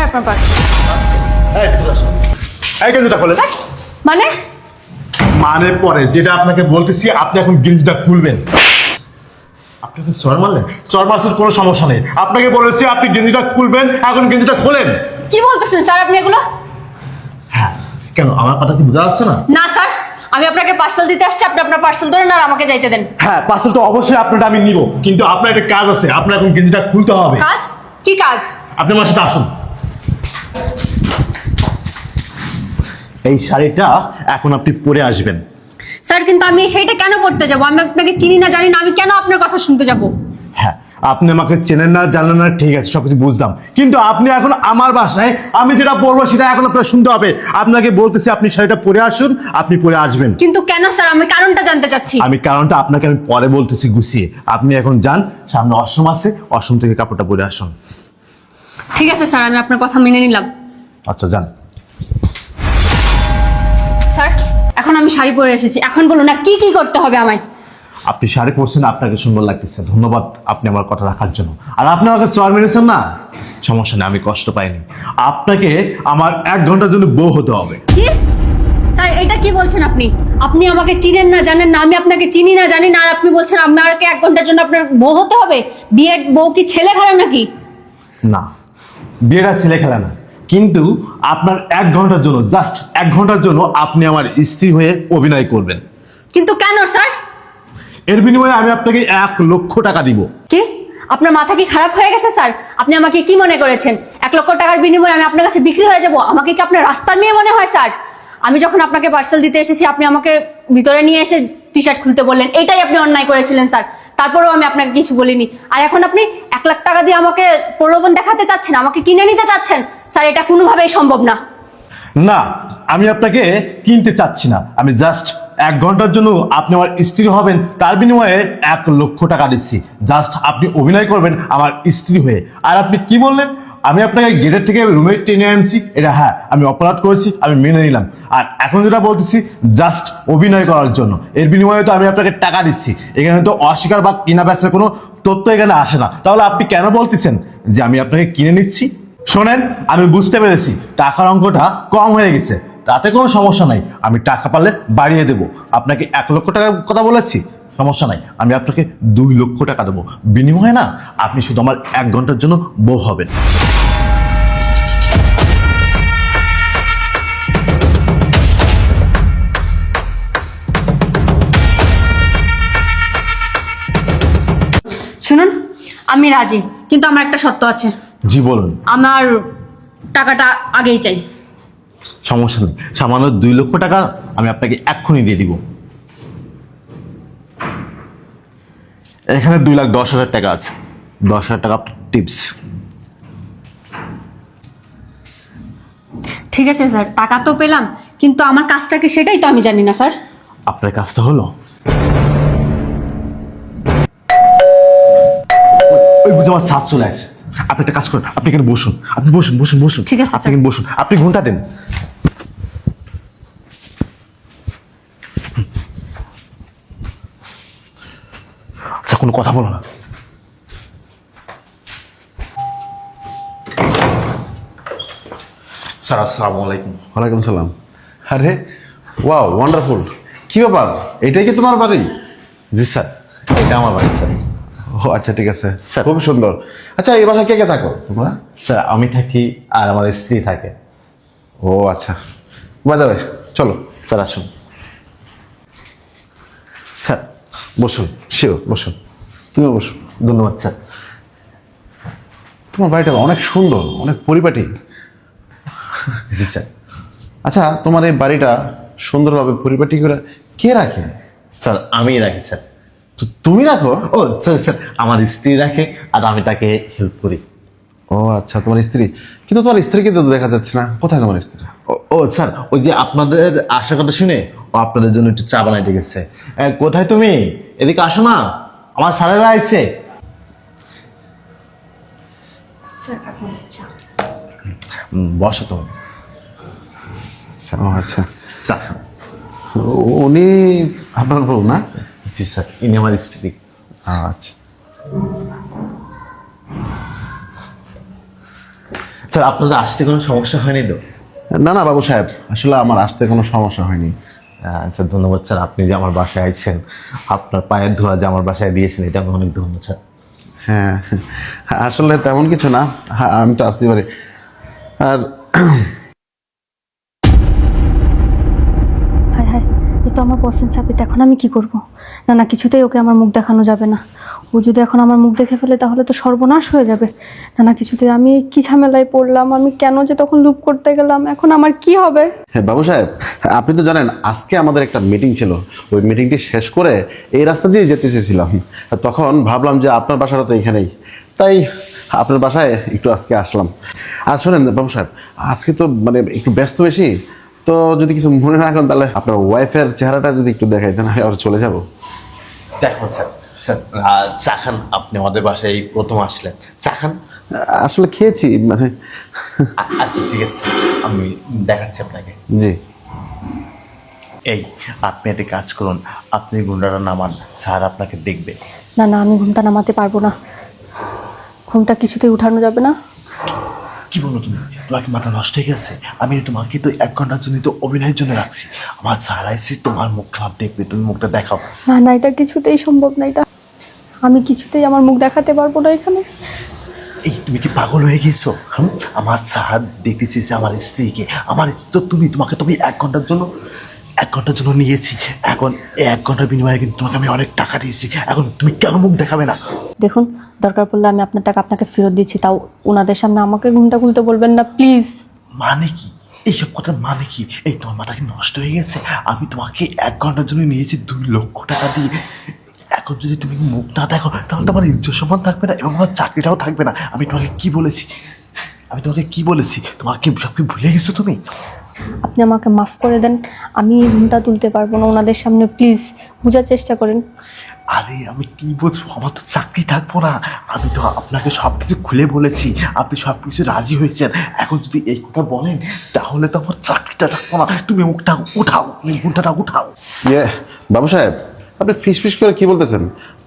আপনার পার্স। এই গেঞ্জিটা খোলেন। মানে মানে পরে যেটা আপনাকে বলতেছি, আপনি এখন গেঞ্জিটা খুলবেন। আপনাকে চর মারলেন? চর মারছেন, কোনো সমস্যা নেই। আপনাকে বলেছি আপনি গেঞ্জিটা খুলবেন, এখন গেঞ্জিটা খোলেন। কি বলতেছেন স্যার আপনি এগুলো? হ্যাঁ, কেন আমার কথা কি বোঝা যাচ্ছে না? না স্যার, আমি আপনাকে পার্সেল দিতে আসছি, আপনি আপনার পার্সেল ধরেন আর আমাকে যাইতে দেন। হ্যাঁ, পার্সেল তো অবশ্যই আপনারটা আমি নিব, কিন্তু আপনার একটা কাজ আছে। আপনার এখন গেঞ্জিটা খুলতে হবে। কাজ? কি কাজ? আপনি আমার সাথে আসুন। এই শাড়িটা এখন আপনি পরে আসবেন। স্যার কিন্তু আমি সেইটা কেন করতে যাব? আমি আপনাকে চিনি না জানি না, আমি কেন আপনার কথা শুনতে যাব? হ্যাঁ, আপনি আমাকে চেনেন না জানেন না, ঠিক আছে, সবকিছু বুঝলাম, কিন্তু আপনি এখন আমার বাসায়, আমি যেটা বলবো সেটা এখন আপনার শুনতে হবে। আপনাকে বলতেছি আপনি শাড়িটা পরে আসুন, আপনি পরে আসবেন। কিন্তু কেন স্যার? আমি কারণটা জানতে চাচ্ছি। আমি কারণটা আপনাকে আমি পরে বলতেছি গুছিয়ে। আপনি এখন যান, সামনে অষ্টম আছে, অষ্টম থেকে কাপড়টা পরে আসুন। ঠিক আছে স্যার, আমি আপনার কথা মেনে নিলাম। আচ্ছা, যান। স্যার এখন আমি শাড়ি পরে এসেছি, এখন বলুন না কি কি করতে হবে আমায়? আপনি শাড়ি পরছেন, আপনাকে সুন্দর লাগতেছে, ধন্যবাদ আপনি আমার কথা রাখার জন্য। আর আপনি আমাকে চর মেরেছেন না, সমস্যা নেই, আমি কষ্ট পাইনি। আপনাকে আমার 1 ঘন্টার জন্য বউ হতে হবে। কি স্যার এটা কি বলছেন আপনি? আপনি আমাকে চিনেন না জানেন না, আমি আপনাকে চিনি না জানি না, আর আপনি বলছেন আপনাকে 1 ঘন্টার জন্য আপনার বউ হতে হবে? বিয়ের বউ কি ছেলে খেলা নাকি? না, বিয়েটা ছেলে খেলা না, কিন্তু আপনার 1 ঘন্টার জন্য, জাস্ট 1 ঘন্টার জন্য আপনি আমার স্ত্রী হয়ে অভিনয় করবেন। কিন্তু কেন স্যার? এর বিনিময়ে আমি আপনাকে 1 লক্ষ টাকা দিব। কি আপনার মাথা কি খারাপ হয়ে গেছে স্যার? আপনি আমাকে কি মনে করেছেন 1 লক্ষ টাকার বিনিময়ে আমি আপনার কাছে বিক্রি হয়ে যাব? আমাকে কি আপনার রাস্তার মেয়ে মনে হয় স্যার? আমি যখন আপনাকে পার্সেল দিতে এসেছি আপনি আমাকে ভিতরে নিয়ে এসে টি শার্ট খুলতে বললেন, এটাই আপনি অন্যায় করেছিলেন স্যার। তারপরেও আমি আপনাকে কিছু বলিনি, আর এখন আপনি 1 লাখ টাকা দিয়ে আমাকে প্রলোভন দেখাতে চাচ্ছেন, আমাকে কিনে নিতে চাচ্ছেন। স্যার এটা কোনোভাবেই সম্ভব না। না, আমি আপনাকে কিনতে চাচ্ছি না, আমি জাস্ট 1 ঘন্টার জন্য আপনি আমার স্ত্রী হবেন, তার বিনিময়ে 1 লক্ষ টাকা দিচ্ছি। জাস্ট আপনি অভিনয় করবেন আমার স্ত্রী হয়ে। আর আপনি কি বললেন? আমি আপনাকে গেটের থেকে রুমে টেনে আনছি, এটা হ্যাঁ আমি অপরাধ করেছি, আমি মেনে নিলাম। আর এখন যেটা বলতেছি, জাস্ট অভিনয় করার জন্য, এর বিনিময়ে তো আমি আপনাকে টাকা দিচ্ছি। এখানে তো অস্বীকার বা কিনা বেচার কোনো তথ্য এখানে আসে না। তাহলে আপনি কেন বলতেছেন যে আমি আপনাকে কিনে নিচ্ছি? শোনেন, আমি বুঝতে পেরেছি টাকার অঙ্কটা কম হয়ে গেছে, তাতে কোনো সমস্যা নাই, আমি টাকা পারলে বাড়িয়ে দেবো। আপনাকে 1 লক্ষ টাকার কথা বলেছি, সমস্যা নাই, আমি আপনাকে 2 লক্ষ টাকা দেবো। বিনিময়ে না, আপনি শুধু আমার 1 ঘন্টার জন্য বউ হবেন। শুনুন, আমি রাজি, কিন্তু আমার একটা শর্ত আছে। জি বলুন। আমার টাকাটা আগেই চাই। সমস্যা নেই, সামান্য 2 লক্ষ টাকা আমি আপনাকে এক্ষুনি দিয়ে দিব। এখানে 2,10,000 টাকা আছে, 10,000 টাকা টিপস। ঠিক আছে স্যার, টাকা তো পেলাম, কিন্তু আমার কাজটা কি সেটাই তো আমি জানি না স্যার। আপনার কাজটা হলো, ওই বুঝে আমার ছাদ চলে আসে। আপনি একটা কাজ করেন, আপনি এখানে বসুন, আপনি বসুন বসুন বসুন। ঠিক আছে, আপনি এখানে বসুন, আপনি ঘন্টা দেন। আচ্ছা, কোনো কথা বলো না। স্যার, আসসালামু আলাইকুম। ওয়ালাইকুম সালাম। আরে ওয়াও, ওয়ান্ডারফুল। কি ব্যাপার, এটাই কি তোমার বাড়ি? জি স্যার, এটা আমার বাড়ি স্যার। ও আচ্ছা, ঠিক আছে, স্যার। খুব সুন্দর। আচ্ছা, এই বাসায় কে কে থাকো তোমরা? স্যার, আমি থাকি আর আমার স্ত্রী থাকে। ও আচ্ছা, যাবে, চলো। স্যার আসুন। স্যার বসুন, শিওর বসুন, তুমিও বসুন। ধন্যবাদ স্যার। তোমার বাড়িটা অনেক সুন্দর, অনেক পরিপাটি। জি স্যার। আচ্ছা, তোমার এই বাড়িটা সুন্দরভাবে পরিপাটি করে কে রাখে? স্যার, আমি রাখি স্যার। তো তুমি রাখো? ও স্যার, স্যার আমার স্ত্রী রাখে আর আমি তাকে হেল্প করি। ও আচ্ছা, তোমার স্ত্রী। কিন্তু তোমার স্ত্রীকে তো দেখা যাচ্ছে না, কোথায় তোমার স্ত্রী? ও স্যার, ওই যে আপনাদের আসার কথা শুনে ও আপনাদের জন্য একটু চা বানাইতে গেছে। কোথায় তুমি? এদিকে আসো না, আমার স্যারেরা আসছে। বসো তুমি। ও আচ্ছা, চা। উনি আপনার বউ না? জি স্যার, ইনি আমার স্ত্রী। আচ্ছা। আচ্ছা স্যার আপনাদের আসতে কোনো সমস্যা হয়নি তো? না না বাবু সাহেব, আসলে আমার আসতে কোনো সমস্যা হয়নি। আচ্ছা ধন্যবাদ স্যার, আপনি যে আমার বাসায় আইছেন, আপনার পায়ের ধোয়া যে আমার বাসায় দিয়েছেন, এটা আমি অনেক ধন্যবাদ স্যার। হ্যাঁ, আসলে তেমন কিছু না, হ্যাঁ, আমি তো আসতে পারি। আর হায় হায়, এ তো আমার বয়ফ্রেন্ড সাবিত, এখন আমি কি করব? না না, কিছুতেই ওকে আমার মুখ দেখানো যাবে না। ও যদি এখন আমার মুখ দেখে ফেলে তাহলে তো সর্বনাশ হয়ে যাবে। না না, কিছুতেই, আমি কি ঝামেলায় পড়লাম, আমি কেন যে তখন লুপ করতে গেলাম, এখন আমার কি হবে? হ্যাঁ বাবু সাহেব, আপনি তো জানেন আজকে আমাদের একটা মিটিং ছিল। ওই মিটিংটি শেষ করে এই রাস্তা দিয়ে যেতে চেয়েছিলাম, তখন ভাবলাম যে আপনার বাসাটা তো এখানেই, তাই আপনার বাসায় একটু আজকে আসলাম। আর শোনেন বাবু সাহেব, আজকে তো মানে একটু ব্যস্ত বেশি, তো যদি কিছু মনে না করেন তাহলে আপনার ওয়াইফের চেহারাটা যদি একটু দেখাইতেন, আমি আবার চলে যাব। দেখো স্যার, স্যার চা খান, আপনি আমাদের বাসায় এই প্রথম আসলেন, চা খান। আসলে খেয়েছি মানে। আচ্ছা ঠিক আছে, আমি দেখাচ্ছি আপনাকে। জি। এই আপনি একটা কাজ করুন, আপনি গুন্ডাটা নামান, স্যার আপনাকে দেখবে। না না, আমি ঘুমটা নামাতে পারবো না, ঘুমটা কিছুতেই উঠানো যাবে না। কি বলো তুমি? তোমার কি মাথা নষ্ট হয়ে গেছে? আমি তোমাকে তো 1 ঘন্টার জন্য তো অভিনয়ের জন্য রাখছি। আমার স্যার আইসি তোমার মুখ খারাপ দেখবে, তুমি মুখটা দেখাও। না না, এটা কিছুতেই সম্ভব না, এটা আমি কিছুতেই আমার মুখ দেখাতে পারবো না এখানে। এই তুমি কি পাগল হয়ে গেছো? আমার স্যার দেখেছি আমার স্ত্রীকে, আমার স্ত্রী তো তুমি, তুমি 1 ঘন্টার জন্য নিয়েছি। এখন এই 1 ঘন্টার বিনিময়ে কিন্তু তোমাকে আমি অনেক টাকা দিয়েছি, এখন তুমি কেন মুখ দেখাবে না? দেখুন, দরকার পড়লে আমি আপনার টাকা আপনাকে ফেরত দিচ্ছি, তাও ওনাদের সামনে আমাকে ঘুমটা খুলতে বলবেন না প্লিজ। মানে কি এইসব কথা? মানে কি? এই তোমার মাথা কি নষ্ট হয়ে গেছে? আমি তোমাকে 1 ঘন্টার জন্য নিয়েছি 2 লক্ষ টাকা দিয়ে। এখন যদি তুমি মুখ না দেখো তাহলে তো আমার ইজ্জত সম্মান থাকবে না এবং আমার চাকরিটাও থাকবে না। আমি তোমাকে কি বলেছি? তোমার কি সব কি ভুলে গেছো তুমি? আপনি আমাকে মাফ করে দেন, আমি ঘুমটা তুলতে পারবো না ওনাদের সামনে, প্লিজ বোঝার চেষ্টা করেন। আরে আমি কি বলবো, আমার তো চাকরি থাকবো না। আমি তো আপনাকে সব কিছু খুলে বলেছি, আপনি সব কিছু রাজি হয়েছেন। এখন যদি এই কথা বলেন তাহলে তো আমার চাকরিটা থাকবো না। তুমি মুখটা উঠাও, তুমি ঘুমটাটা উঠাও। ইয়ে বাবু সাহেব, আপনি ফিস করে কি বলতেছেন?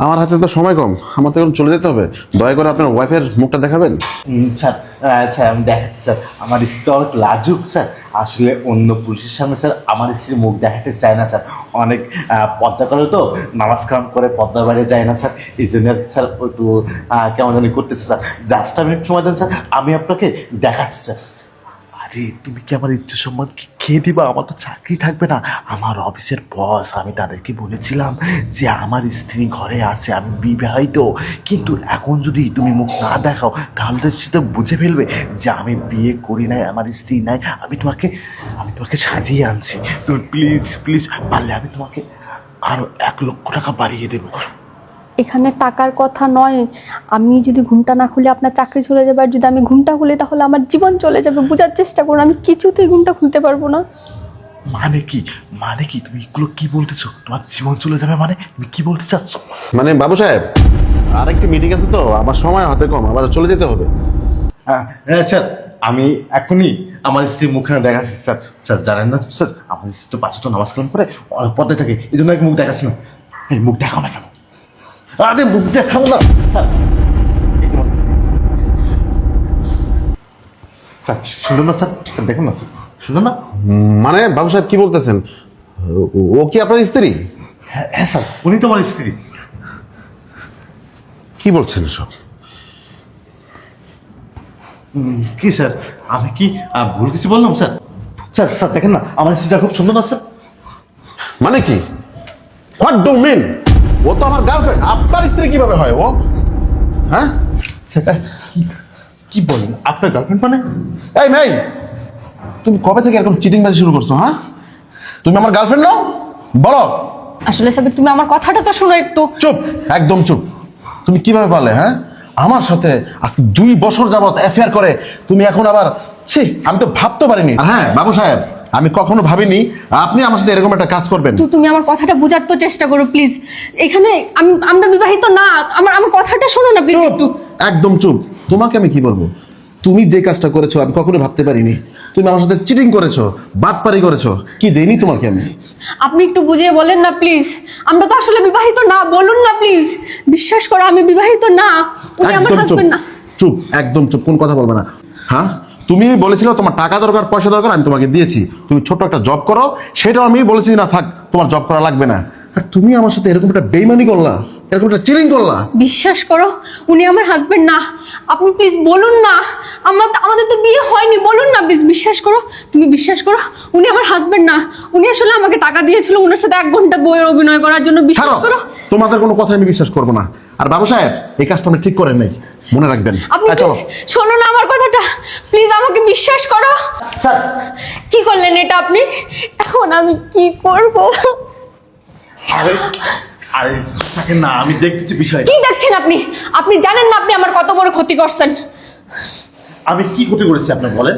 আমার হাতে তো সময় কম, আমার তো এখন চলে যেতে হবে। দয়া করে আপনার ওয়াইফের মুখটা দেখাবেন। স্যার, স্যার আমি দেখাচ্ছি স্যার, আমার স্ত্রী অনেক লাজুক স্যার। আসলে অন্য পুরুষের সামনে স্যার আমার স্ত্রীর মুখ দেখাতে চায় না স্যার, অনেক পর্দা করে তো, নামাজ কালাম করে পর্দার বাইরে যায় না স্যার। এই জন্য স্যার একটু কেমন জানি করতেছে স্যার। জাস্ট আমি সময় দেন স্যার, আমি আপনাকে দেখাচ্ছি স্যার। আরে তুমি কি আমার ইজ্জত সম্মান খেয়ে দিবা? আমার তো চাকরি থাকবে না। আমার অফিসের বস, আমি তাদেরকে বলেছিলাম যে আমার স্ত্রী ঘরে আছে, আমি বিবাহিত। কিন্তু এখন যদি তুমি মুখ না দেখাও তাহলে তো সে তো বুঝে ফেলবে যে আমি বিয়ে করি নাই, আমার স্ত্রী নাই। আমি তোমাকে সাজিয়ে আনছি। তুমি প্লিজ পারলে আমি তোমাকে আরো 1 লক্ষ টাকা বাড়িয়ে দেবো। এখানে টাকার কথা নয়, আমি যদি ঘুমটা না খুলে আপনার চাকরি চলে যাবে, আর যদি আমি ঘুমটা খুলি তাহলে আমার জীবন চলে যাবে। বোঝার চেষ্টা করুন, আমি কিছুতেই ঘুমটা খুলতে পারবো না। মানে কি তুমি এগুলো কি বলতেছো? তোমার জীবন চলে যাবে মানে তুমি কি বলতে চাচ্ছ? মানে বাবু সাহেব, আরেকটি মিটিং আছে তো, আমার সময় হাতে কম, আবার চলে যেতে হবে। হ্যাঁ স্যার, আমি এখনই আমার স্ত্রীর মুখখানে দেখাচ্ছি স্যার। স্যার জানেন না স্যার, আমার স্ত্রী তো 5 ওয়াক্ত নামাজ কালাম করে অনেক পর্দায় থাকে, এই জন্য মুখ দেখাচ্ছি না। এই মুখ দেখাও না কেন? আরে মুখ দেখাও না স্যার। এই তোমার স্ত্রী। স্যার শুনুন না স্যার, দেখুন না স্যার, শুনুন না। মানে বাবু সাহেব কি বলতেছেন? ও কি আপনার স্ত্রী? হ্যাঁ স্যার, উনি তো আমার স্ত্রী। কি বলছেন এসব? কি স্যার, আমি কি ভুল কিছু বললাম স্যার? স্যার দেখেন না, আমার স্ত্রীটা খুব সুন্দর না স্যার? মানে কি? What do mean? ও তো আমার গার্লফ্রেন্ড, আপনার স্ত্রী কিভাবে হয় ও? হ্যাঁ স্যার কি বলেন, আপনার গার্লফ্রেন্ড মানে? এই মেই, তুমি কবে থেকে এরকম চিটিং বাজি শুরু করছো? হ্যাঁ, তুমি আমার গার্লফ্রেন্ড নাও? বলো। আসলে সাবিত, তুমি আমার কথাটা তো শোনো একটু। চুপ, একদম চুপ। তুমি কিভাবে পারলে? হ্যাঁ, আমার সাথে আজকে 2 বছর যাবত অ্যাফেয়ার করে তুমি এখন আবার, ছি, আমি তো ভাবতে পারিনি। আর হ্যাঁ বাবু সাহেব, আমি কখনো ভাবিনি আপনি আমার সাথে এরকম একটা কাজ করবেন। তুমি আমার কথাটা বোঝার তো চেষ্টা করো প্লিজ। এখানে আমরা বিবাহিত না, আমার কথাটা শোনো না প্লিজ চুপ, একটু। একদম চুপ। তোমাকে আমি কি বলবো? তুমি যে কাজটা করেছো আমি কখনো ভাবতে পারিনি। তুমি আমার সাথে চিটিং করেছো, বাটপারি করেছো। কি দেইনি তোমাকে আমি? আপনি একটু বুঝিয়ে বলেন না প্লিজ, আমরা তো আসলে বিবাহিত না, বলুন না প্লিজ। বিশ্বাস করো, আমি বিবাহিত না, উনি আমার একদম চুপ, হাজবেন্ড না। চুপ, একদম চুপ, কোন কথা বলবে না। হ্যাঁ, তুমি বলেছিলে তোমার টাকা দরকার, পয়সা দরকার, আমি তোমাকে দিয়েছি। তুমি ছোট্ট একটা জব করো, সেটাও আমি বলেছি না থাক, তোমার জব করা লাগবে না। আর তুমি আমার সাথে এরকম একটা বেইমানি করলা, এরকম একটা চিলিং করলা। বিশ্বাস করো উনি আমার হাজবেন্ড না। আপনি প্লিজ বলুন না, আমাদের তো বিয়ে হয়নি, বলুন না প্লিজ। বিশ্বাস করো, তুমি বিশ্বাস করো, উনি আমার হাজবেন্ড না। উনি আসলে আমাকে টাকা দিয়েছিল ওনার সাথে 1 ঘন্টা বইয়ের অভিনয় করার জন্য। বিশ্বাস ছাড়ো, করো। তোমাদের কোনো কথা আমি বিশ্বাস করবো না। আর বাবু সাহেব, এই কাজটা আমি ঠিক করে নেই, মনে রাখবেন। আপনি চলো। please শোনো না আমার কথাটা, প্লিজ আমাকে বিশ্বাস করো। স্যার কি করলেন এটা আপনি? এখন আমি কি করব? আরে আরে তাকে না, আমি দেখতেছি বিষয়টা। কি দেখছেন আপনি? আপনি জানেন না আপনি আমার কত বড় ক্ষতি করছেন? আমি কি ক্ষতি করেছি আপনি বলেন?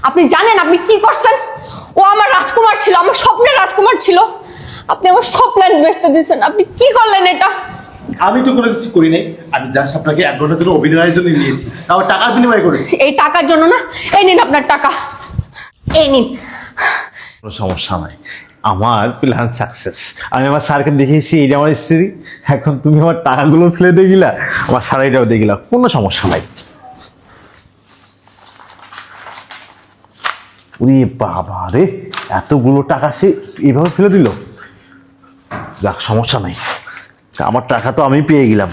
আপনি জানেন আপনি কি করছেন? ও আমার রাজকুমার ছিল, আমার স্বপ্নের রাজকুমার ছিল। আপনি আমার সব প্ল্যান বেস্ট দিয়েছেন। আপনি কি করলেন এটা? আমি তো কোনো কিছু করি নাই, আমি জাস্ট আপনাকে 1 ঘন্টার জন্য অভিনয়ের জন্য নিয়েছি, আমার টাকার বিনিময়ে করেছি। এই টাকার জন্য না, এই নিন আপনার টাকা, এই নিন। কোনো সমস্যা নাই, আমার প্ল্যান সাকসেস। আমি আমার স্যারকে দেখিয়েছি এই যে আমার স্ত্রী, এখন তুমি আমার টাকাগুলো ফেলে দিয়ে গেলা, আমার শাড়িটাও দিয়ে গেলা, কোনো সমস্যা নাই। ওরে বাবা রে, এতগুলো টাকা সে এইভাবে ফেলে দিল। যাক সমস্যা নাই, আমার টাকা তো আমি পেয়ে গেলাম।